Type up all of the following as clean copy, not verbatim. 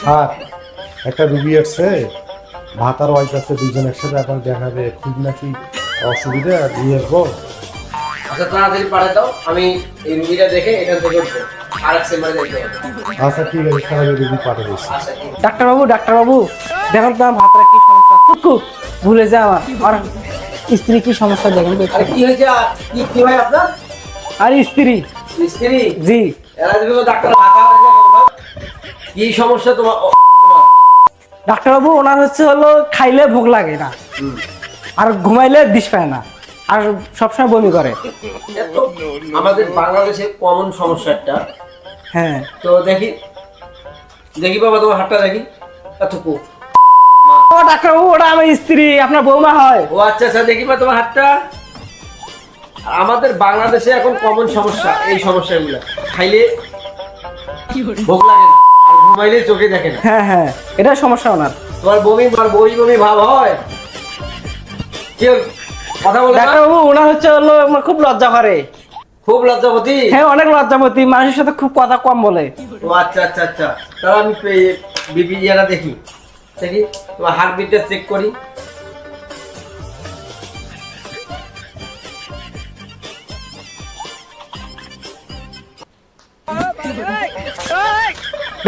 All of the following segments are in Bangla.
স্যার একটা রুগী আসছে, ভাত আর ওয়াইফ আছে, দুজন একসাথে এখন দেখাবে, খুব নাকি অসুবিধা, নিয়ে আসবো। আচ্ছা তাড়াতাড়ি পাঠিয়ে দাও, আমি এই রুগীটা দেখে এখান থেকে আর এক চেম্বারে যাইতে হবে। আচ্ছা ঠিক আছে স্যার, আমি রুগী পাঠিয়ে দিচ্ছি। আচ্ছা ডাক্তারবাবু দেখুন তো আমার ভাতটা কি সমস্যা, টুকু ভুলে যা আমার স্ত্রী কি সমস্যা দেখেন তো। আরে কি হয়েছে? কি হয় আপনার? আর স্ত্রী স্ত্রী? জি এরা যদি ডাক্তার ঢাকা কি সমস্যা তোমার? ডাক্তারবাবু ওনার হলো খাইলে ভোগ লাগে না, আর ঘুমাইলে দিশ পায় না, আর সবসময় বমি করে। আমাদের বাংলাদেশে কমন সমস্যা একটা। হ্যাঁ তো দেখি বাবা তোমার হাতটা দেখি। এতটুকু ডাক্তারবাবু ওটা আমার স্ত্রী, আপনার বৌমা হয়। ও আচ্ছা আচ্ছা, দেখি বা তোমার হাতটা। আমাদের বাংলাদেশে এখন কমন সমস্যা এই সমস্যাগুলো, খাইলে ভোগ লাগে না আর ঘুমাইলে চোখে দেখে না। হ্যাঁ এটা সমস্যা ওনার। তোমার বমি ভাব হয়? কি কথা বলে? ডাক্তারবাবু ওনার আমার খুব লজ্জা করে। খুব লজ্জাবতী? হ্যাঁ অনেক লজ্জাবতী, মানুষের সাথে খুব কথা কম বলে। ও আচ্ছা আচ্ছা আচ্ছা, তাহলে আমি বিপি দেখি তোমার হার্টবিটটা চেক করি।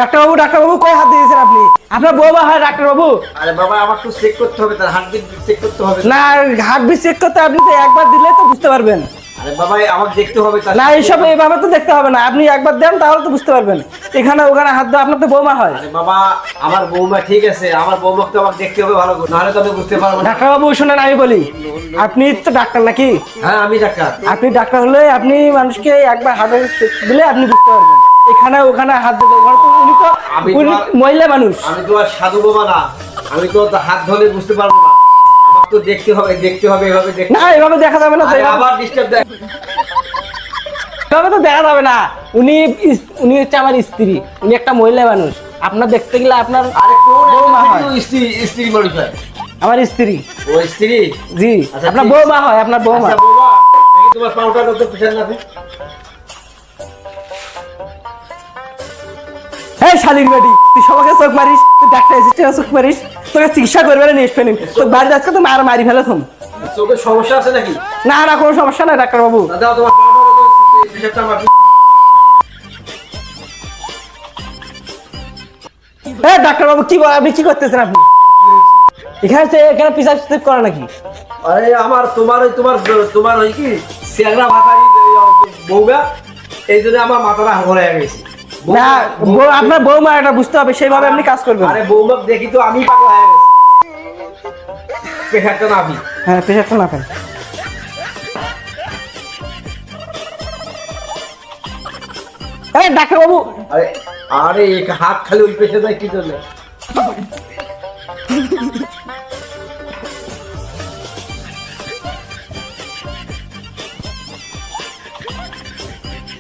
ডাক্তারবাবু কই হাত দিয়েছেন আপনি? আপনার বৌমা হয় ডাক্তারবাবু? আরে বাবা আমার তো চেক করতে হবে, তার হার্টবিট চেক করতে হবে। না হার্টবিট চেক করতে আপনি তো একবার দিলে তো বুঝতে পারবেন। আরে বাবা আমাকে দেখতে হবে। না এইসব এইভাবে তো দেখতে হবে না, আপনি একবার দেন তাহলে তো বুঝতে পারবেন। এখানে ওখানে হাত দেওয়া, আপনার তো বৌমা হয়। আরে বাবা আমার বৌমা ঠিক আছে, আমার বৌমাকে তো আমাকে দেখতে হবে ভালো করে, নাহলে তো আমি বুঝতে পারবো না। ডাক্তারবাবু শুনেন আমি বলি, আপনি তো ডাক্তার নাকি? হ্যাঁ আমি ডাক্তার। আপনি ডাক্তার হলে আপনি মানুষকে একবার হাতে দিলে আপনি বুঝতে পারবেন। এখানে ওখানে হাত দিতে উনি তো মহিলা মানুষ। আমি তো আর সাধু বাবা না, আমি তো হাত ধরে বুঝতে পারবো না, আমাকে তো দেখতে হবে এভাবে দেখতে। না এভাবে দেখা যাবে না, আবার ডিস্টার্ব দেয়। এভাবে তো দেখা যাবে না। উনি হচ্ছে আমার স্ত্রী, উনি একটা মহিলা মানুষ, আপনার দেখতে গেলে আপনার আরে কোন বৌমা হয়। স্ত্রী মানুষ হয়? আমার স্ত্রী। ও স্ত্রী? জি আচ্ছা, আপনার ঠিক বৌমা হয়, আপনার বৌমা। আচ্ছা বৌমা দেখি তোমার পাউডার কত প্রেশার না? এই শালীর বেটি, তুই সবাইকে চোখ মারিস, তুই ডাক্তার অ্যাসিস্ট্যান্ট চোখ মারিস, তোকে চিকিৎসা করবে না নিয়ে আসবেন তো বাড়িতে আজকে তো মারি ফেলে থম। চোখের সমস্যা আছে নাকি? না কোনো সমস্যা নাই ডাক্তারবাবু। দাদা তোমার পাউডার কত প্রেশারটা আমার। হ্যাঁ ডাক্তারবাবু কি বল, আপনি কি করতেছেন? আপনি এখানে পিসাব করা নাকি? আরে আমার তোমার ওই কি চেংড়া মাথায় বৌমা, এই জন্য আমার মাথাটা ঘুরে গেছে। না আপনার বৌমা এটা বুঝতে হবে, সেইভাবে আপনি কাজ করবেন। আরে বৌমা দেখি তো আমি পাগল হয়ে গেছি, প্রেশারটা না আপনি। হ্যাঁ প্রেশারটা না ফেল। এই ডাক্তারবাবু আরে হাত খালি ওই পেশে যায় কি জন্য?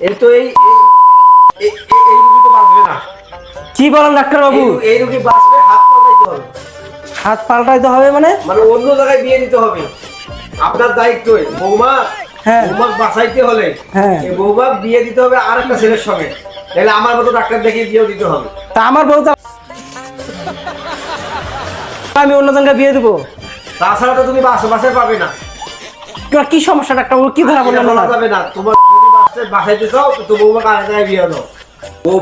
এই তো এই রুগী তো বাঁচবে না। কি বলেন ডাক্তারবাবু? এই রুগী বাঁচবে, হাত পাল্টাইতে হবে। হাত পাল্টাইতে হবে মানে? অন্য জায়গায় বিয়ে দিতে হবে। আপনার দায়িত্ব বৌমা, বৌমা বাঁচাইতে হলে বৌমা বিয়ে দিতে হবে আর একটা ছেলের সঙ্গে, তাহলে আমার মতো ডাক্তার দেখে বিয়ে দিতে হবে। তা আমার বউ আমি অন্য জায়গায় বিয়ে দেবো, তাছাড়া তো তুমি বাসায় পাবে না। তোমার কি সমস্যা ডাক্তারবাবু? কি ধরা বললেন? বলা যাবে না, তোমার যদি বাসাইতে চাও তো বৌমাকে আরেক জায়গায় বিয়ে দাও।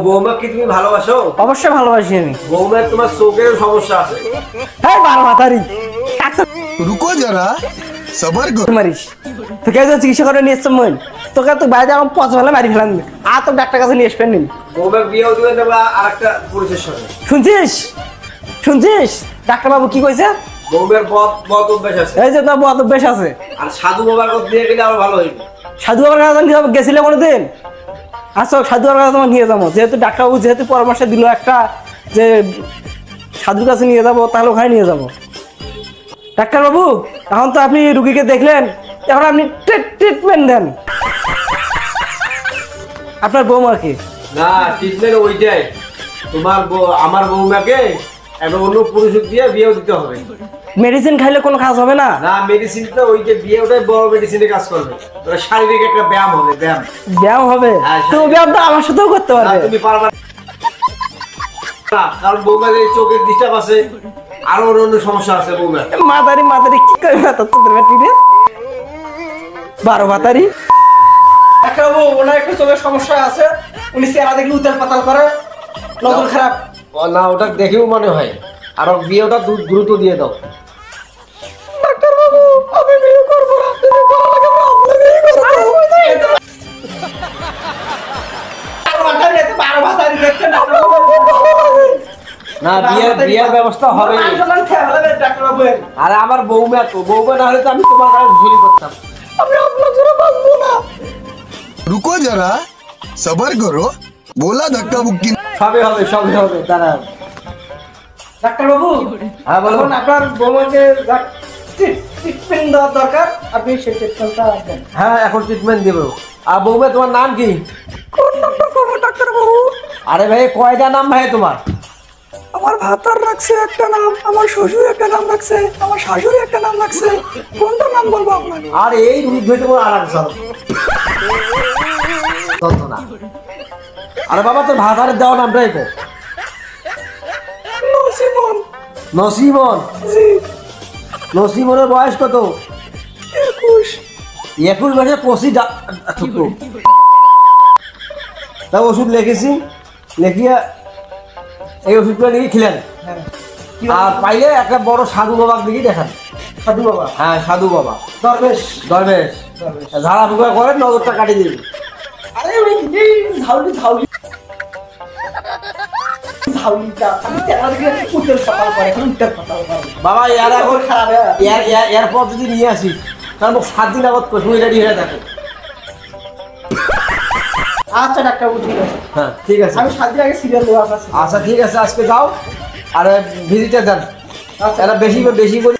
বৌমা কি তুমি ভালোবাসো? অবশ্যই ভালোবাসি আমি। বৌমা তোমার চোখের সমস্যা আছে। হ্যাঁ 12 মাথারি রুকো যারা সবার মারিস, তোকে চিকিৎসা করে নিয়ে এসছে মইন, তোকে তো বাইরে আমার পচ ভালো মারি ফেলান, আর তো ডাক্তার কাছে নিয়ে আসবেন নিন। বৌমাকে বিয়েও দিবে না আর একটা পুরুষের সঙ্গে। শুনছিস ডাক্তারবাবু কি কইছে? বৌমার বদ অভ্যাস আছে। এই যে তোর বদ অভ্যাস আছে। আর সাধু বাবার কাছে দিয়ে গেলে আরো ভালো হইবে। সাধু বাবার কাছে গেছিলে কোনোদিন? আচ্ছা সাধু বাবার কাছে তোমার নিয়ে যাবো, যেহেতু ডাক্তারবাবু যেহেতু পরামর্শ দিল একটা যে সাধুর কাছে নিয়ে যাবো, তাহলে ওখানে নিয়ে যাবো। ডাক্তারবাবু এখন তো আপনি রুগীকে দেখলেন, এখন আপনি ট্রিটমেন্ট দেন আপনার বৌমাকে। না ট্রিটমেন্ট ওইটাই, আমার বৌমাকে এবং অন্য পুরুষ দিয়ে বিয়েও দিতে হবে। মেডিসিন খাইলে কোনো কাজ হবে না? না মেডিসিন তো ওই যে বিয়ে ওটাই বড় মেডিসিনে কাজ করবে, ওটা শারীরিক একটা ব্যায়াম হবে। ব্যায়াম হবে তো ব্যায়ামটা আমার সাথেও করতে পারবে। তুমি পারবা না, কারণ বৌমার এই চোখের ডিস্টার্ব আছে, আরো অন্য সমস্যা আছে বৌমার। মাদারি কি করে না তোদের বেটি রে 12 ভাতারি ডাক্তারবাবু ওনার একটু চোখের সমস্যা আছে, উনি চেহারা দেখলে উতাল পাতাল করে, নজর খারাপ। না ওটা দেখেও মনে হয়, আর বিয়েটা দ্রুত দিয়ে দাও। ডাক্তারবাবু আমি বিয়ে করব না, আপনি করা লাগে আপনাকেই করব। 12 ভাতারি দেখছেন ডাক্তারবাবু? না বিয়ের ব্যবস্থা হবে। ডাক্তারবাবু আরে আমার বৌমা না হলে তো আমি তোমার কাছে ঝুলি করতাম। আমি আপনার জন্য বাঁচবো না। रुको जरा सबर करो बोला धक्का मुक्की সবে হবে দাঁড়াও। ডাক্তারবাবু হ্যাঁ বলো। এখন আপনার বৌমাকে ট্রিটমেন্ট দেওয়ার দরকার, আপনি সেই ট্রিটমেন্টটা দেন। হ্যাঁ এখন ট্রিটমেন্ট দেব। আর বৌমা তোমার নাম কি? কোন নামটা করবো ডাক্তারবাবু? আরে ভাই কয়টা নাম ভাই তোমার? আমার ভাতার রাখছে একটা নাম, আমার শ্বশুর একটা নাম রাখছে, আমার শাশুড়ি একটা নাম রাখছে, কোনটা নাম বলবো আপনাকে? আর এই রুদ্ধ তোমার আর এক সাল না। আরে বাবা তোর ভাতারের দেওয়া নামটাই তো নসিমন। নসিমন। জি নসিমনের বয়স কত? 21 বছর কষি তা ওষুধ লিখেছি, লিখিয়া এই ওষুধগুলো নিয়ে খেলেন। আর পাইলে একটা বড় সাধু বাবা দিকে দেখান। সাধু বাবা? হ্যাঁ সাধু বাবা, দরবেশ। দরবেশ ঝাড়া ফুকা করেন, নজরটা কাটিয়ে দিবি। আরে ওই ঝাউলিটা আমি চেহারা দেখলে উত্তর পাতাল করে, এখন উত্তর পাতাল করে। বাবা এর এখন খারাপ এরপর যদি নিয়ে আসিস তাহলে 7 দিন আগত কসমুই রেডি হয়ে থাকে। আচ্ছা ডাক্তারবাবু ঠিক আছে। হ্যাঁ ঠিক আছে, আমি 7 দিন আগে সিরিয়াল দেবো আপনার সাথে। আচ্ছা ঠিক আছে আজকে যাও আর ভিজিটে দেন। আচ্ছা এটা বেশি করে